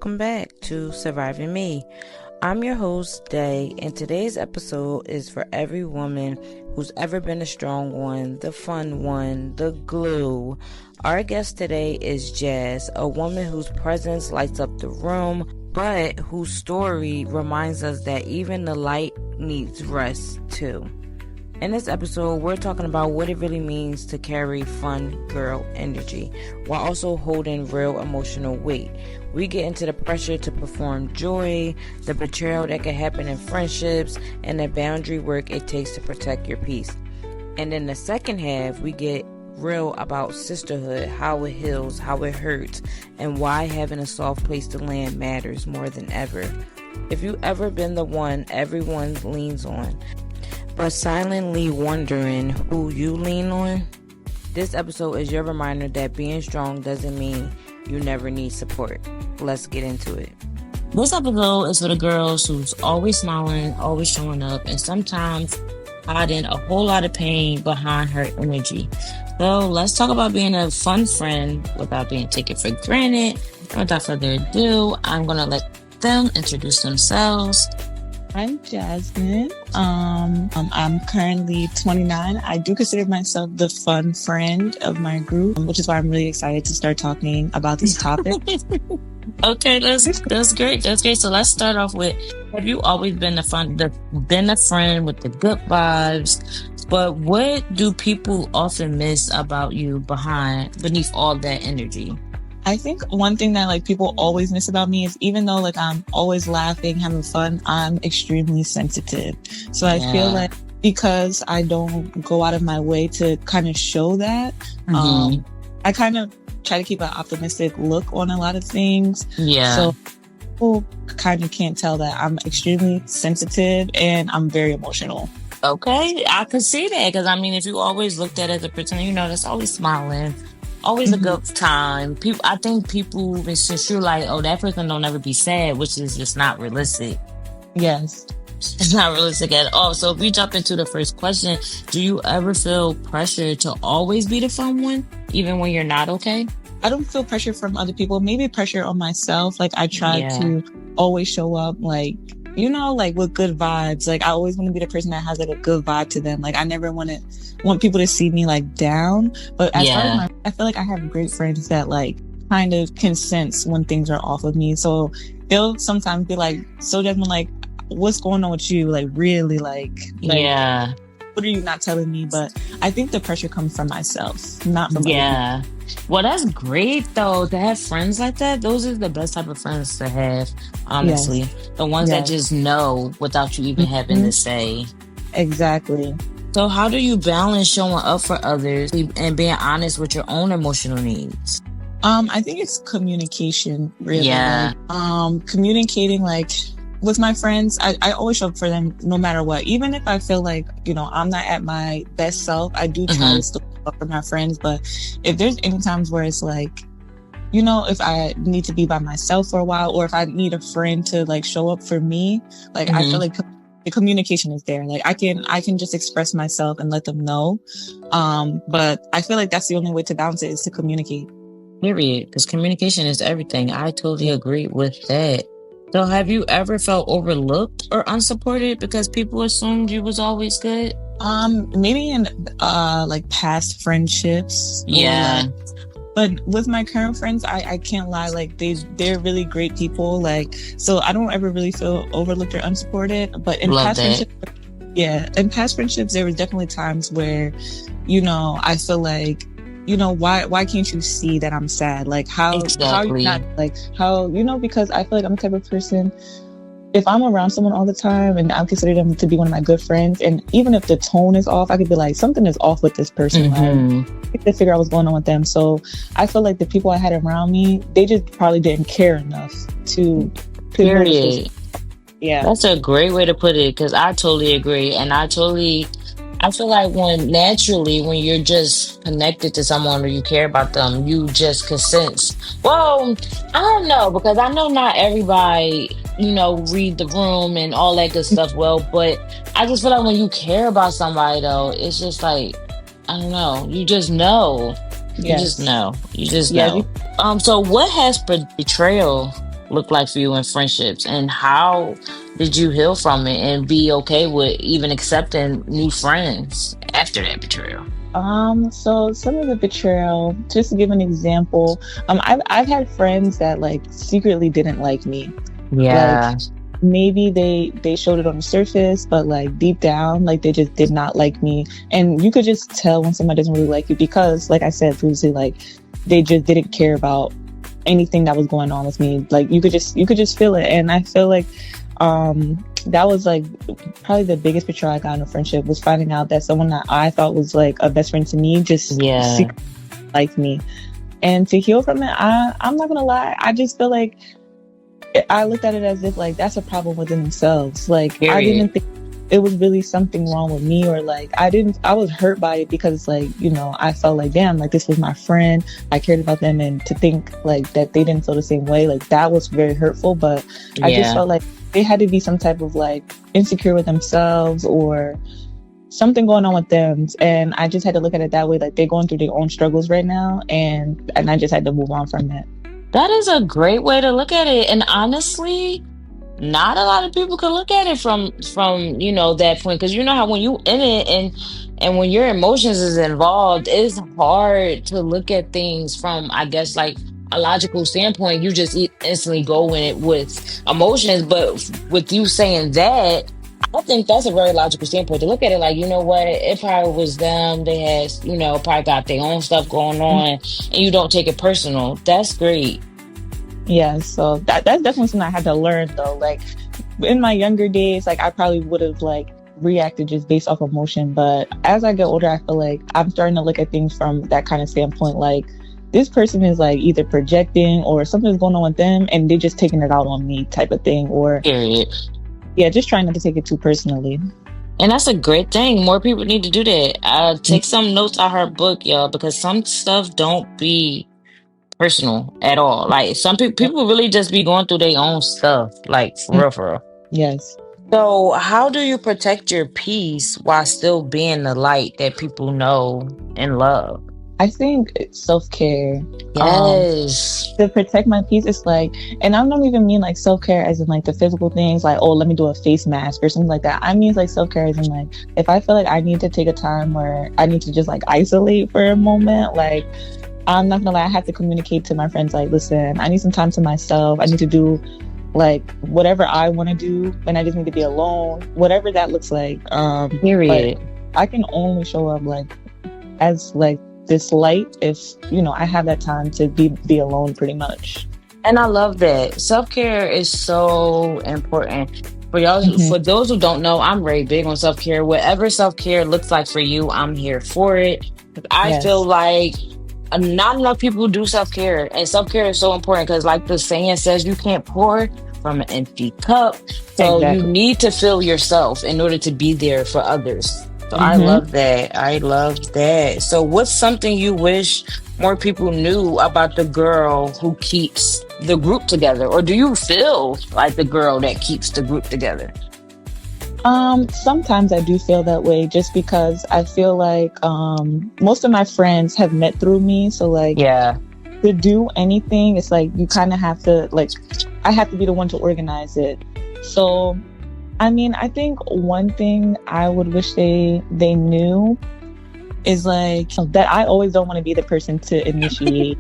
welcome back to Surviving Me. I'm your host, Day, and today's episode is for every woman who's ever been a strong one, the fun one, the glue. Our guest today is Jass, a woman whose presence lights up the room, but whose story reminds us that even the light needs rest too. In this episode, we're talking about what it really means to carry fun girl energy while also holding real emotional weight. We get into the pressure to perform joy, the betrayal that can happen in friendships, and the boundary work it takes to protect your peace. And in the second half, we get real about sisterhood, how it heals, how it hurts, and why having a soft place to land matters more than ever. If you've ever been the one everyone leans on, but silently wondering who you lean on, this episode is your reminder that being strong doesn't mean you never need support. Let's get into it. This episode is for the girls who's always smiling, always showing up, and sometimes hiding a whole lot of pain behind her energy. So let's talk about being a fun friend without being taken for granted. Without further ado, I'm going to let them introduce themselves. I'm Jasmine. I'm currently 29. I do consider myself the fun friend of my group, which is why I'm really excited to start talking about this topic. Okay, that's great. That's great. So let's start off with: have you always been a friend with the good vibes? But what do people often miss about you beneath all that energy? I think one thing that people always miss about me is even though I'm always laughing, having fun, I'm extremely sensitive. So I feel like because I don't go out of my way to kind of show that, I kind of try to keep an optimistic look on a lot of things. Yeah. So people kind of can't tell that I'm extremely sensitive and I'm very emotional. Okay, I could see that because if you always looked at it as a person, that's always smiling. Always a good time. I think people misconstrue that person don't ever be sad, which is just not realistic. Yes. It's not realistic at all. So if we jump into the first question, do you ever feel pressure to always be the fun one, even when you're not okay? I don't feel pressure from other people. Maybe pressure on myself. I try to always show up with good vibes. I always want to be the person that has a good vibe to them. I never want people to see me down. But as far as I feel like I have great friends that kind of can sense when things are off of me. So they'll sometimes be so Jasmine, what's going on with you? Really, what are you not telling me? But I think the pressure comes from myself, not from other people. Well, that's great though to have friends like that. Those are the best type of friends to have, honestly. Yes. The ones that just know without you even having to say. Exactly. So how do you balance showing up for others and being honest with your own emotional needs? I think it's communication, really. Yeah. Communicating with my friends, I always show up for them no matter what. Even if I feel I'm not at my best self, I do try to still show up for my friends. But if there's any times where it's if I need to be by myself for a while, or if I need a friend to show up for me, I feel like the communication is there. I can just express myself and let them know. But I feel like that's the only way to balance it is to communicate. Period. Because communication is everything. I totally agree with that. So have you ever felt overlooked or unsupported because people assumed you was always good? Maybe in past friendships. Yeah. But with my current friends, I can't lie. They're really great people. So I don't ever really feel overlooked or unsupported. But in past friendships, there were definitely times where, I feel why can't you see that I'm sad? How are you not because I feel like I'm the type of person, if I'm around someone all the time and I consider them to be one of my good friends, and even if the tone is off, I could be something is off with this person. I need to figure out what's going on with them. So I feel like the people I had around me, they just probably didn't care enough to Period. Yeah. That's a great way to put it, because I totally agree. And I feel like when you're just connected to someone or you care about them, you just can sense. Well, I don't know, because I know not everybody, read the room and all that good stuff well, but I just feel like when you care about somebody though, it's just I don't know, you just know. You just know. So what has betrayal look like for you in friendships, and how did you heal from it and be okay with even accepting new friends after that betrayal? So some of the betrayal, just to give an example, I've had friends that like secretly didn't like me. Like Yeah. maybe they showed it on the surface, but like deep down, like they just did not like me. And you could just tell when somebody doesn't really like you because, like I said previously, like they just didn't care about anything that was going on with me. Like you could just feel it. And I feel like that was like probably the biggest betrayal I got in a friendship, was finding out that someone that I thought was like a best friend to me just secretly liked me. And to heal from it, I'm not gonna lie, I just feel like I looked at it as if like that's a problem within themselves. Like Period. I didn't think it was really something wrong with me, or like I was hurt by it because like, you know, I felt like, damn, like this was my friend, I cared about them, and to think like that they didn't feel the same way, like that was very hurtful. But I just felt like they had to be some type of like insecure with themselves or something going on with them, and I just had to look at it that way, like they're going through their own struggles right now, and I just had to move on from it. That is a great way to look at it. And honestly, not a lot of people can look at it from you know, that point, because you know how when you in it and when your emotions is involved, it's hard to look at things from, I guess, like a logical standpoint. You just instantly go in it with emotions. But with you saying that, I think that's a very logical standpoint to look at it. Like, you know what, it probably was them, they had, you know, probably got their own stuff going on, and you don't take it personal. That's great. Yeah, so that's definitely something I had to learn though. Like in my younger days, like I probably would have like reacted just based off emotion, but as I get older, I feel like I'm starting to look at things from that kind of standpoint. Like this person is like either projecting or something's going on with them, and they're just taking it out on me, type of thing. Or Period. Yeah, just trying not to take it too personally. And that's a great thing. More people need to do that. Take some notes out her book, y'all, because some stuff don't be personal at all. Like some people really just be going through their own stuff, like for real, for real. Yes. So how do you protect your peace while still being the light that people know and love? I think it's self-care. Yes. To protect my peace, it's like, and I don't even mean like self-care as in like the physical things, like, oh, let me do a face mask or something like that. I mean like self-care as in like, if I feel like I need to take a time where I need to just like isolate for a moment, like I'm not gonna lie, I have to communicate to my friends like, listen, I need some time to myself. I need to do like whatever I want to do, and I just need to be alone, whatever that looks like. Period. I can only show up like as like this light if, you know, I have that time to be alone, pretty much. And I love that. Self-care is so important. For y'all, for those who don't know, I'm very big on self-care. Whatever self-care looks like for you, I'm here for it. I feel like not enough people do self-care, and self-care is so important because, like the saying says, you can't pour from an empty cup. So you need to fill yourself in order to be there for others. So I love that. I love that. So what's something you wish more people knew about the girl who keeps the group together? Or do you feel like the girl that keeps the group together? Sometimes I do feel that way, just because I feel like most of my friends have met through me. So like, to do anything, it's like you kind of have to, like, I have to be the one to organize it. So I mean, I think one thing I would wish they knew is like that I always don't want to be the person to initiate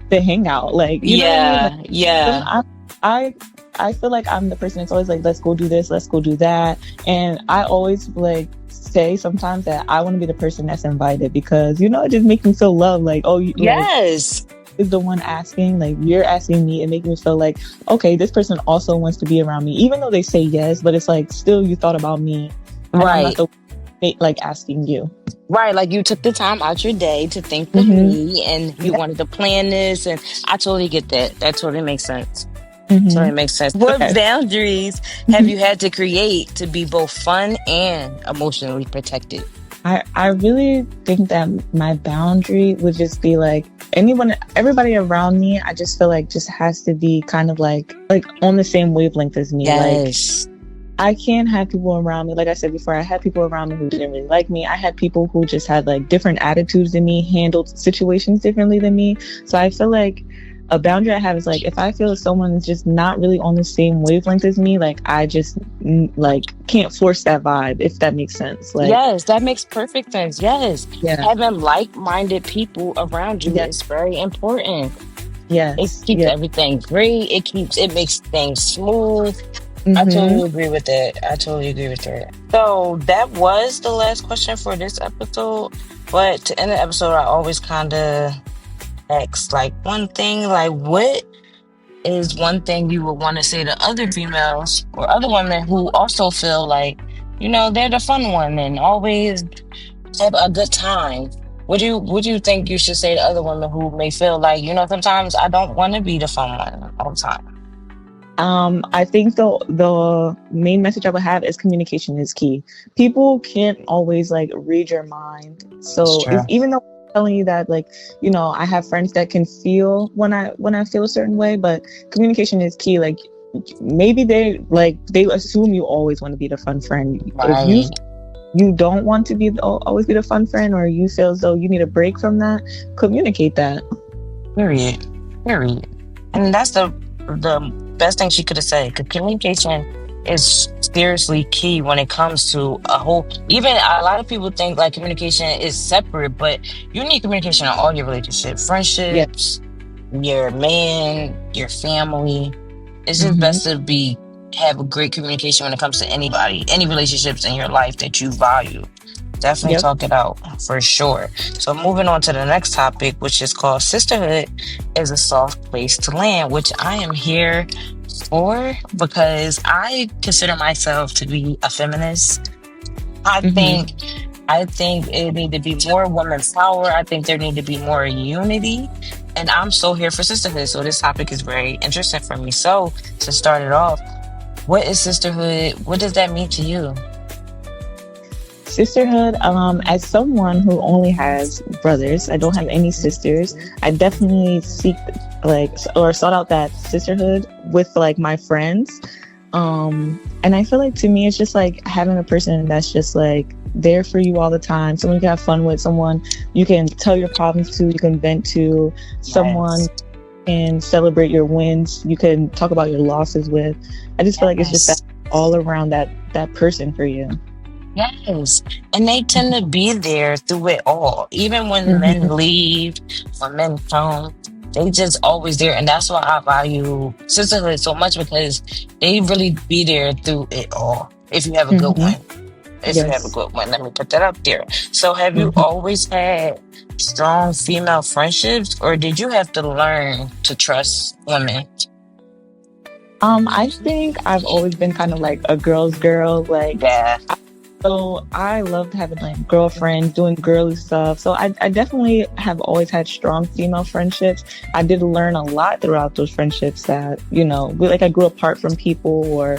the hangout. Like, you know what I mean? Like, I feel like I'm the person that's always like, let's go do this, let's go do that. And I always like say sometimes that I want to be the person that's invited, because, you know, it just makes me feel loved. Like, oh, yes. Like, is the one asking, like you're asking me, and making me feel like, okay, this person also wants to be around me, even though they say yes, but it's like still you thought about me, right? I'm not like asking you, right? Like you took the time out your day to think of me, and you wanted to plan this, and I totally get that. That totally makes sense. Totally makes sense. What boundaries have you had to create to be both fun and emotionally protected? I really think that my boundary would just be like everybody around me. I just feel like just has to be kind of like on the same wavelength as me. Yes. Like I can't have people around me. Like I said before, I had people around me who didn't really like me. I had people who just had like different attitudes than me, handled situations differently than me. So I feel like a boundary I have is like, if I feel someone is just not really on the same wavelength as me, like I just like can't force that vibe, if that makes sense. Like, yes, that makes perfect sense. Yes, yeah, having like-minded people around you yeah, is very important. It yes, keeps yeah. everything great. It makes things smooth. I Mm-hmm. totally agree with that. I totally agree with that. So that was the last question for this episode. But to end the episode, I always kind of ask like one thing, like what is one thing you would want to say to other females or other women who also feel like, they're the fun one and always have a good time? What do you think you should say to other women who may feel like, sometimes I don't want to be the fun one all the time? I think the main message I would have is communication is key. People can't always like read your mind. It's So if true. even though I'm telling you that, like, I have friends that can feel when I feel a certain way, but communication is key. Like, maybe they assume you always want to be the fun friend. If Right. you don't want to be always be the fun friend, or you feel as though you need a break from that, communicate that. Period. Period. And that's the best thing she could have said. Because communication is seriously key when it comes to a whole. Even a lot of people think like communication is separate, but you need communication in all your relationships, Yeah. friendships, your man, your family. It's just Mm-hmm. best to have a great communication when it comes to anybody, any relationships in your life that you value. Definitely Yep. talk it out for sure. So moving on to the next topic, which is called sisterhood is a soft place to land, which I am here for because I consider myself to be a feminist. I Mm-hmm. think I think it need to be more women power. I think there need to be more unity. And I'm so here for sisterhood. So this topic is very interesting for me. So to start it off, what is sisterhood? What does that mean to you? Sisterhood, as someone who only has brothers, I don't have any sisters. I definitely seek like or sought out that sisterhood with like my friends. And I feel like to me it's just like having a person that's just like there for you all the time, someone you can have fun with, someone you can tell your problems to, you can vent to, someone Yes. can celebrate your wins, you can talk about your losses with. I just feel like it's just that Yes. all around that person for you. Yes. And they tend to be there through it all. Even when men Hmm. leave, when men come, they just always there. And that's why I value sisterhood so much because they really be there through it all. If you have a good Hmm. one. If you have a Yes. good one, let me put that up there. So have you Hmm. always had strong female friendships or did you have to learn to trust women? I think I've always been kind of like a girl's girl. Like, Yeah. so I loved having like girlfriends, doing girly stuff. So I definitely have always had strong female friendships. I did learn a lot throughout those friendships that, like I grew apart from people or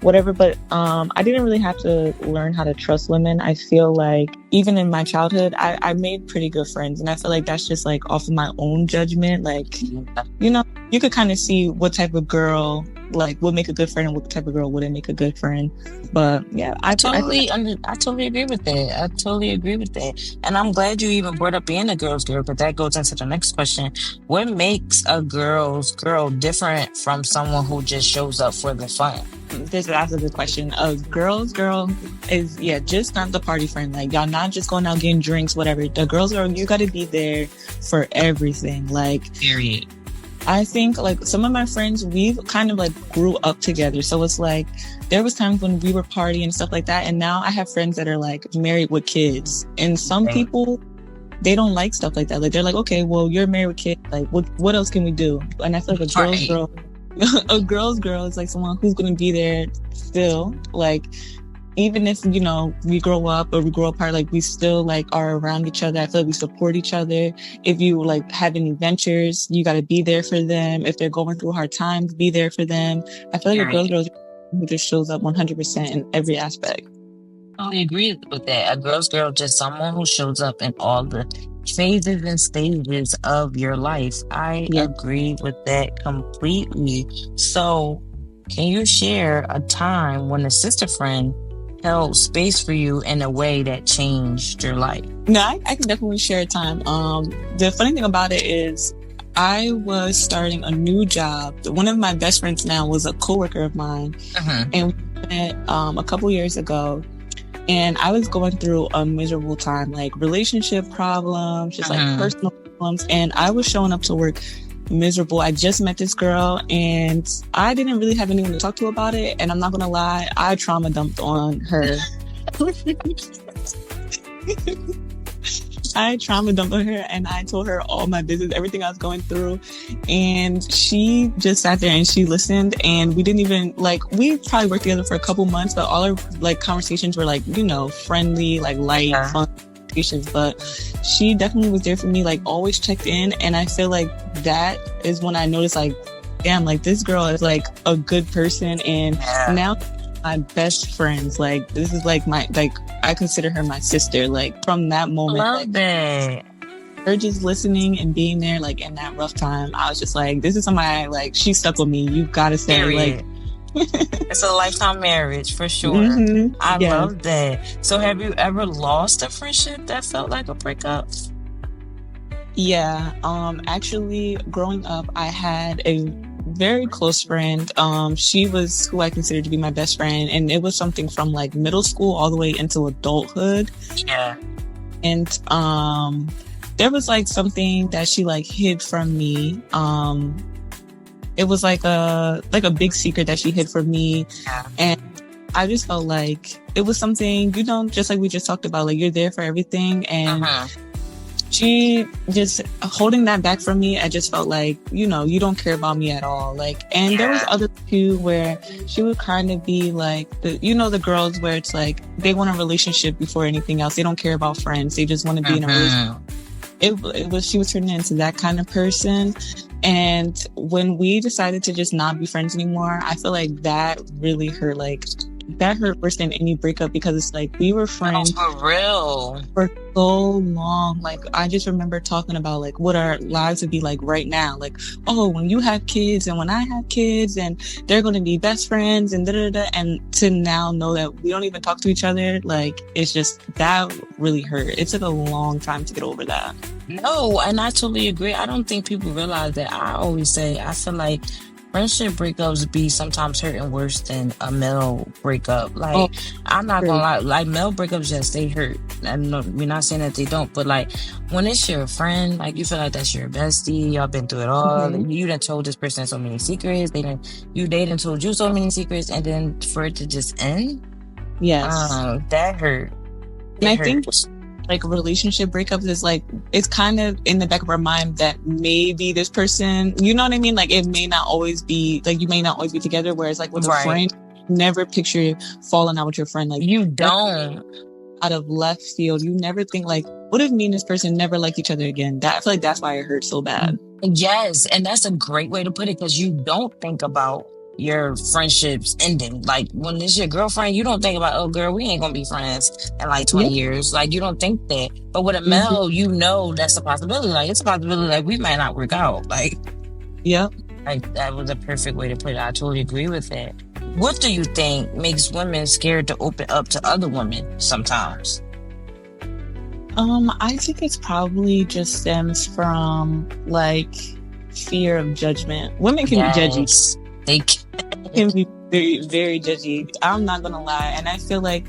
whatever, but I didn't really have to learn how to trust women. I feel like even in my childhood, I made pretty good friends. And I feel like that's just like off of my own judgment. Like, you could kind of see what type of girl like would make a good friend and what type of girl wouldn't make a good friend. But yeah, I totally agree with that. I totally agree with that. And I'm glad you even brought up being a girl's girl, but that goes into the next question. What makes a girl's girl different from someone who just shows up for the fun? that's a good question. A girl's girl is just not the party friend. Like y'all not just going out getting drinks, whatever. The girl's girl, you got to be there for everything. Like Period. I think like some of my friends, we've kind of like grew up together. So it's like there was times when we were partying and stuff like that. And now I have friends that are like married with kids. And some Right. people, they don't like stuff like that. Like they're like, okay, well, you're married with kids. Like what else can we do? And I feel like a girl's Right. girl, a girl's girl is like someone who's going to be there still. Like even if we grow up or we grow apart, like we still like are around each other. I feel like we support each other. If you like have any ventures, you got to be there for them. If they're going through hard times, be there for them. I feel like a Period. girl who just shows up 100% in every aspect. I agree with that. A girl's girl, just someone who shows up in all the phases and stages of your life. I Yeah. agree with that completely. So, can you share a time when a sister friend held space for you in a way that changed your life? No, I can definitely share a time. The funny thing about it is I was starting a new job. One of my best friends now was a coworker of mine, and we met a couple years ago. And I was going through a miserable time, like relationship problems, just like personal problems. And I was showing up to work miserable. I just met this girl and I didn't really have anyone to talk to about it. And I'm not gonna lie, I trauma dumped on her. I trauma dumped on her and I told her all my business, everything I was going through. And she just sat there and she listened, and we didn't even, like, we probably worked together for a couple months, but all our like conversations were like, you know, friendly, like light, fun conversations. But she definitely was there for me, like always checked in. And I feel like that is when I noticed, like, damn, like this girl is like a good person. And now my best friends, like this is like my, like I consider her my sister. Like from that moment, love that. Her just listening and being there, like in that rough time, I was just like, this is somebody, like she stuck with me. You gotta say, period. Like it's a lifetime marriage for sure. I love that. So have you ever lost a friendship that felt like a breakup? Yeah, actually growing up I had a very close friend. She was who I considered to be my best friend, and it was something from like middle school all the way into adulthood. Yeah. And there was like something that she like hid from me. It was like a big secret that she hid from me. Yeah. And I just felt like it was something, you know, just like we just talked about, like you're there for everything. And she just holding that back from me, I just felt like, you know, you don't care about me at all. Like, and there was other too where she would kind of be like, you know, the girls where it's like, they want a relationship before anything else. They don't care about friends. They just want to be in a relationship. She was turning into that kind of person. And when we decided to just not be friends anymore, I feel like that really hurt. Like, that hurt worse than any breakup, because it's like we were friends for real for so long. Like I just remember talking about like what our lives would be like right now. Like, oh, when you have kids and when I have kids, and they're going to be best friends and da-da-da. And to now know that we don't even talk to each other, like it's just, that really hurt. It took a long time to get over that. No, and I totally agree. I don't think people realize that. I always say, I feel like friendship breakups be sometimes hurting worse than a male breakup. Like, I'm not gonna lie, like male breakups, yes, they hurt. And we're not saying that they don't, but like when it's your friend, like you feel like that's your bestie, y'all been through it all. You done told this person so many secrets, they done told you so many secrets, and then for it to just end, that hurt. And I think like relationship breakups is like, it's kind of in the back of our mind that maybe this person, you know what I mean? Like it may not always be, like you may not always be together. Whereas like with a friend, never picture falling out with your friend. Like you don't. Out of left field, you never think like, what if me and this person never liked each other again? I feel like that's why it hurts so bad. Yes, and that's a great way to put it, because you don't think about your friendships ending. Like when it's your girlfriend, you don't think about, oh girl, we ain't gonna be friends in like 20 years. Like you don't think that. But with a male, you know that's a possibility. Like it's a possibility like we might not work out. Like like that was a perfect way to put it. I totally agree with that. What do you think makes women scared to open up to other women sometimes? I think it's probably just stems from like fear of judgment. Women can be judgy. They can be very, very judgy. I'm not gonna lie. And I feel like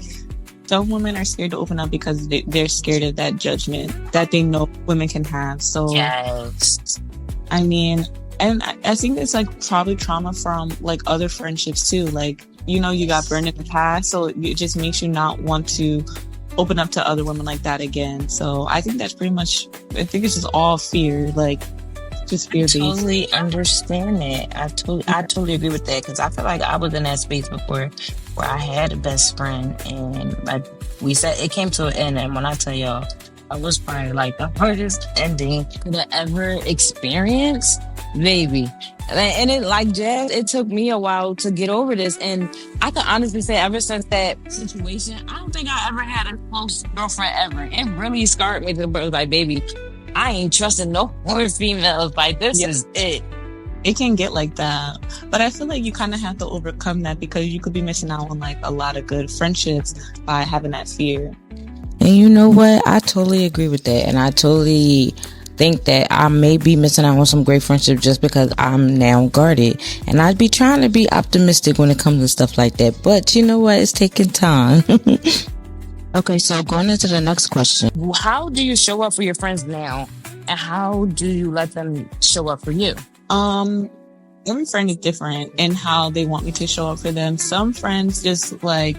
some women are scared to open up because they're scared of that judgment that they know women can have. So I mean, and I think it's like probably trauma from like other friendships too. Like, you know, you got burned in the past, so it just makes you not want to open up to other women like that again. So I think that's pretty much, I think it's just all fear, like just fear-based. I totally understand it. I totally agree with that, because I feel like I was in that space before where I had a best friend, and like we said, it came to an end. And when I tell y'all, I was probably like the hardest ending could have ever experienced, baby. And it, like Jass, it took me a while to get over this. And I can honestly say, ever since that situation, I don't think I ever had a close girlfriend ever. It really scarred me to the point, like, baby, I ain't trusting no more females. Like, this is it. It can get like that. But I feel like you kind of have to overcome that, because you could be missing out on like a lot of good friendships by having that fear. And you know what? I totally agree with that. And I totally think that I may be missing out on some great friendship just because I'm now guarded. And I'd be trying to be optimistic when it comes to stuff like that. But you know what? It's taking time. Okay, so going into the next question. How do you show up for your friends now? And how do you let them show up for you? Every friend is different in how they want me to show up for them. Some friends just like,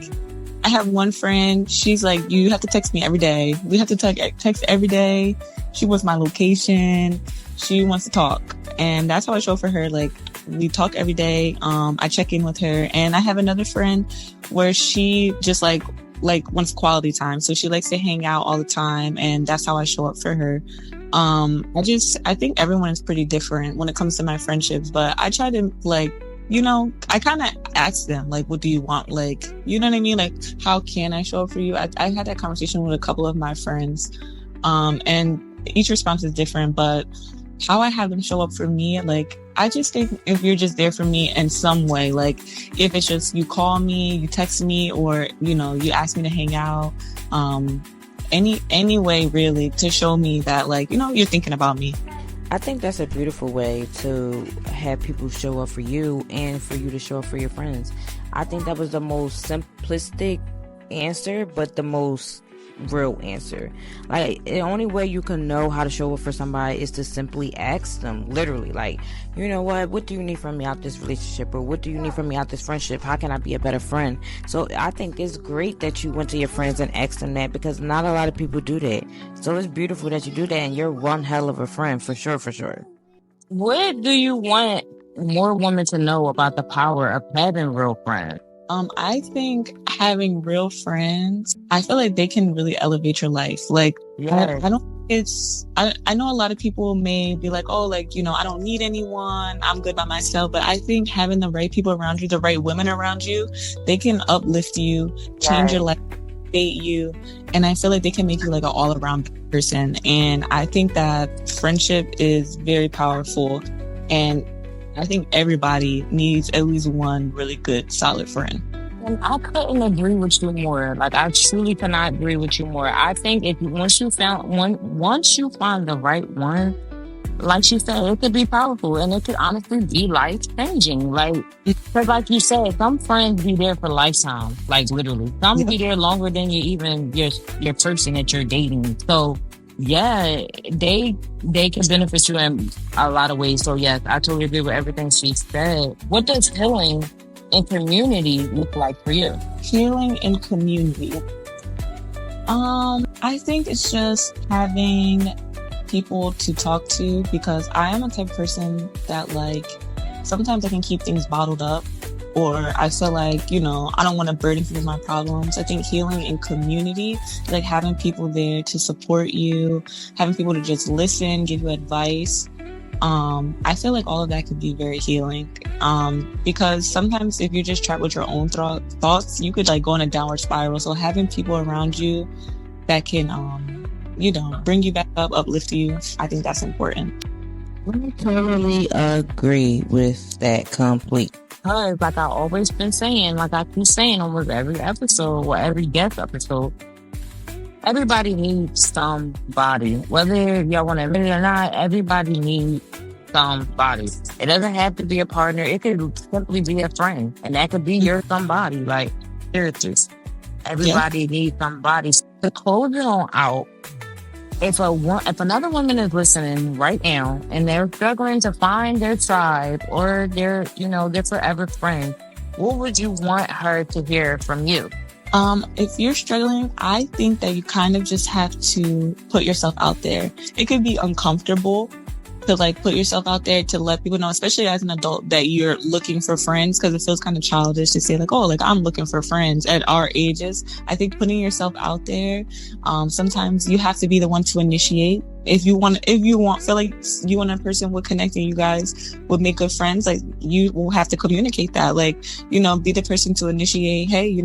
I have one friend, she's like, you have to text me every day. We have to text every day. She wants my location. She wants to talk. And that's how I show up for her. Like, we talk every day. I check in with her. And I have another friend where she just like wants quality time. So she likes to hang out all the time. And that's how I show up for her. I think everyone is pretty different when it comes to my friendships, but I try to I kind of ask them, like, what do you want? Like, you know what I mean? Like, how can I show up for you? I had that conversation with a couple of my friends, and each response is different, but how I have them show up for me, like, I just think if you're just there for me in some way, like, if it's just you call me, you text me, or, you ask me to hang out, any way really to show me that, like, you're thinking about me. I think that's a beautiful way to have people show up for you and for you to show up for your friends. I think that was the most simplistic answer, but the most real answer. Like, the only way you can know how to show up for somebody is to simply ask them, literally, like, you know what do you need from me out this relationship, or what do you need from me out this friendship? How can I be a better friend? So I think it's great that you went to your friends and asked them that, because not a lot of people do that. So it's beautiful that you do that, and you're one hell of a friend, for sure. What do you want more women to know about the power of having real friends? I think having real friends, I feel like they can really elevate your life. Like, yes. I know a lot of people may be like, oh, like, I don't need anyone, I'm good by myself. But I think having the right people around you, the right women around you, they can uplift you, change your life, date you. And I feel like they can make you like an all-around person. And I think that friendship is very powerful. And I think everybody needs at least one really good, solid friend. And I couldn't agree with you more. Like, I truly cannot agree with you more. I think once you find the right one, like she said, it could be powerful, and it could honestly be life changing. Like, because like you said, some friends be there for lifetime, like literally. Some be there longer than your person that you're dating. So yeah, they can benefit you in a lot of ways. So yes, I totally agree with everything she said. What does healing and community look like for you? Healing and community. I think it's just having people to talk to, because I am a type of person that, like, sometimes I can keep things bottled up, or I feel like, I don't want to burden people with my problems. I think healing and community, like having people there to support you, having people to just listen, give you advice. I feel like all of that could be very healing. Because sometimes if you're just trapped with your own thoughts, you could like go in a downward spiral. So having people around you that can, bring you back up, uplift you, I think that's important. I totally agree with that completely. Because like I've always been saying, like I keep saying almost every episode or every guest episode, everybody needs somebody. Whether y'all want to admit it or not, everybody needs somebody. It doesn't have to be a partner. It could simply be a friend. And that could be your somebody. Like, seriously. Everybody needs somebody. To close it on out, if another woman is listening right now and they're struggling to find their tribe or their forever friend, what would you want her to hear from you? If you're struggling, I think that you kind of just have to put yourself out there. It could be uncomfortable to like put yourself out there to let people know, especially as an adult, that you're looking for friends, because it feels kind of childish to say like, oh, like I'm looking for friends at our ages. I think putting yourself out there, sometimes you have to be the one to initiate. If you feel like you and a person would connect and you guys would make good friends, like you will have to communicate that, like, be the person to initiate. Hey,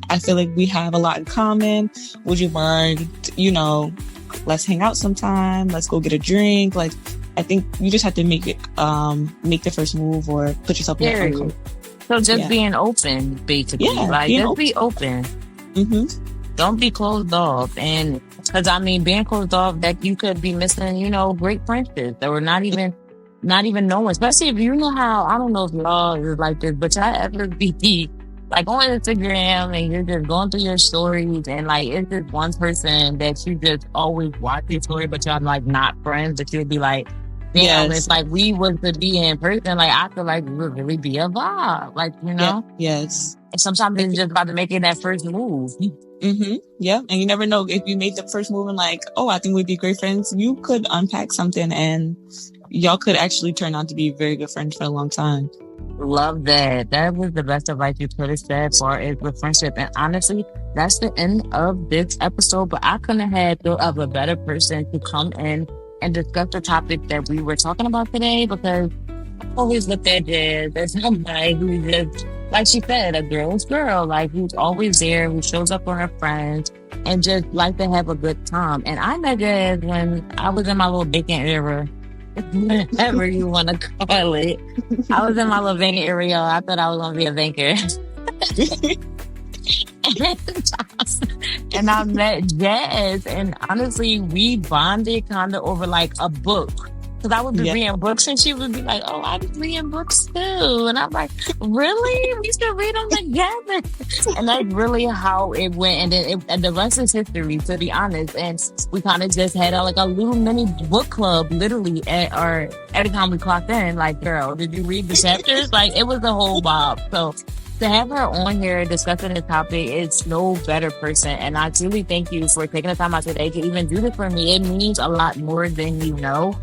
I feel like we have a lot in common. Would you mind, let's hang out sometime. Let's go get a drink. Like, I think you just have to make the first move or put yourself in that. So just being open, basically. Be open. Mm-hmm. Don't be closed off. And because I mean, being closed off, that you could be missing, great friendships that were not even knowing. Especially if you know how, I don't know if y'all is like this, but y'all ever be like on Instagram and you're just going through your stories and like it's just one person that you just always watch your story, but y'all like not friends, but you'll be like, damn, it's like we was to be in person. Like I feel like we would really be a vibe. Like, Yes. And sometimes it's just about to making that first move. Mm-hmm. Yeah. And you never know if you made the first move and like, oh, I think we'd be great friends. You could unpack something and y'all could actually turn out to be very good friends for a long time. Love that. That was the best advice you could have said for it with friendship. And honestly, that's the end of this episode. But I couldn't have thought of a better person to come in and discuss the topic that we were talking about today, because I always looked at Jass as somebody who's just, like she said, a girl's girl, like who's always there, who shows up for her friends and just like to have a good time. And I met Jass when I was in my little baking era. Whatever you want to call it. I was in my little banking area. I thought I was going to be a banker. And I met Jass, and honestly, we bonded kind of over like a book. Because I would be reading books and she would be like, oh, I be reading books too. And I'm like, really? We should read them together. And that's really how it went. And then and the rest is history, to be honest. And we kind of just had like a little mini book club, literally, every time we clocked in. Like, girl, did you read the chapters? Like, it was a whole vibe. So to have her on here discussing this topic, it's no better person. And I truly thank you for taking the time out today to even do this for me. It means a lot more than you know.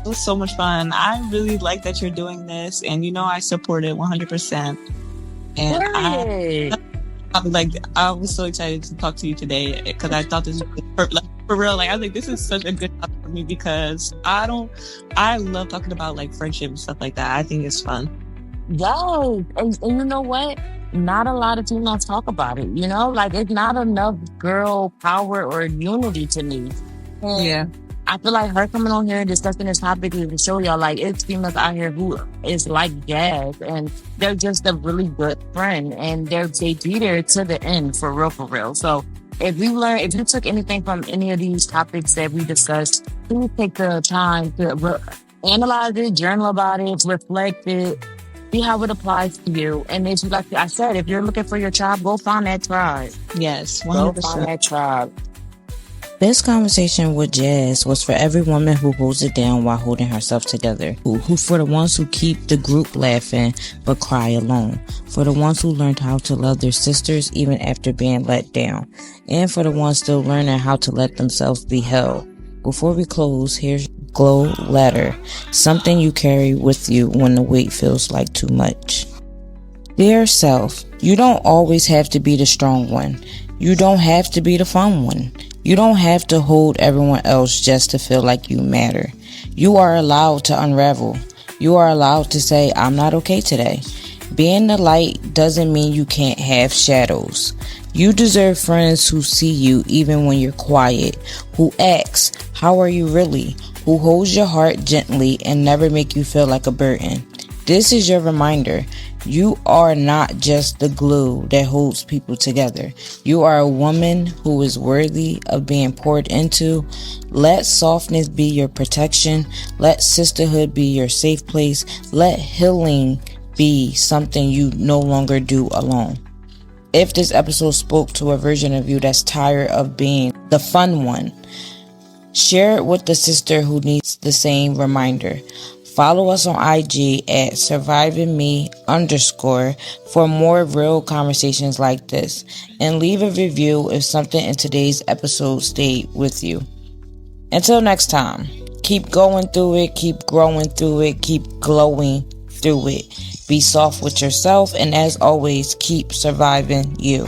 It was so much fun. I really like that you're doing this, and I support it 100%. And I was so excited to talk to you today because I thought this was for real. Like I was like, this is such a good topic for me because I love talking about like friendship and stuff like that. I think it's fun. Yo, and you know what? Not a lot of females talk about it. Like it's not enough girl power or unity to me. And I feel like her coming on here and discussing this topic is to show y'all like it's females out here who is like Jass, and they're just a really good friend, and they be there to the end for real. So if you took anything from any of these topics that we discussed, please take the time to analyze it, journal about it, reflect it, see how it applies to you. And if you, like I said, if you're looking for your tribe, go find that tribe. Yes, 100%. Go find that tribe. This conversation with Jass was for every woman who holds it down while holding herself together. Who for the ones who keep the group laughing but cry alone. For the ones who learned how to love their sisters even after being let down. And for the ones still learning how to let themselves be held. Before we close, here's Glow Letter. Something you carry with you when the weight feels like too much. Dear self, you don't always have to be the strong one. You don't have to be the fun one. You don't have to hold everyone else just to feel like you matter. You are allowed to unravel. You are allowed to say, I'm not okay today. Being the light doesn't mean you can't have shadows. You deserve friends who see you even when you're quiet, who ask, how are you really? Who holds your heart gently and never make you feel like a burden. This is your reminder. You are not just the glue that holds people together. You are a woman who is worthy of being poured into. Let softness be your protection. Let sisterhood be your safe place. Let healing be something you no longer do alone. If this episode spoke to a version of you that's tired of being the fun one, share it with the sister who needs the same reminder. Follow us on IG at survivingme_ for more real conversations like this. And leave a review if something in today's episode stayed with you. Until next time, keep going through it, keep growing through it, keep glowing through it. Be soft with yourself, and as always, keep surviving you.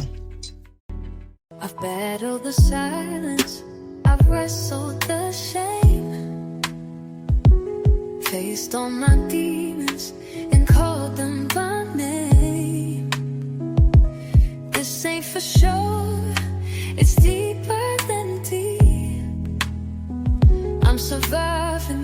I've battled the silence, I've wrestled the shame, faced all my demons and called them by name. This ain't for sure, it's deeper than deep. I'm surviving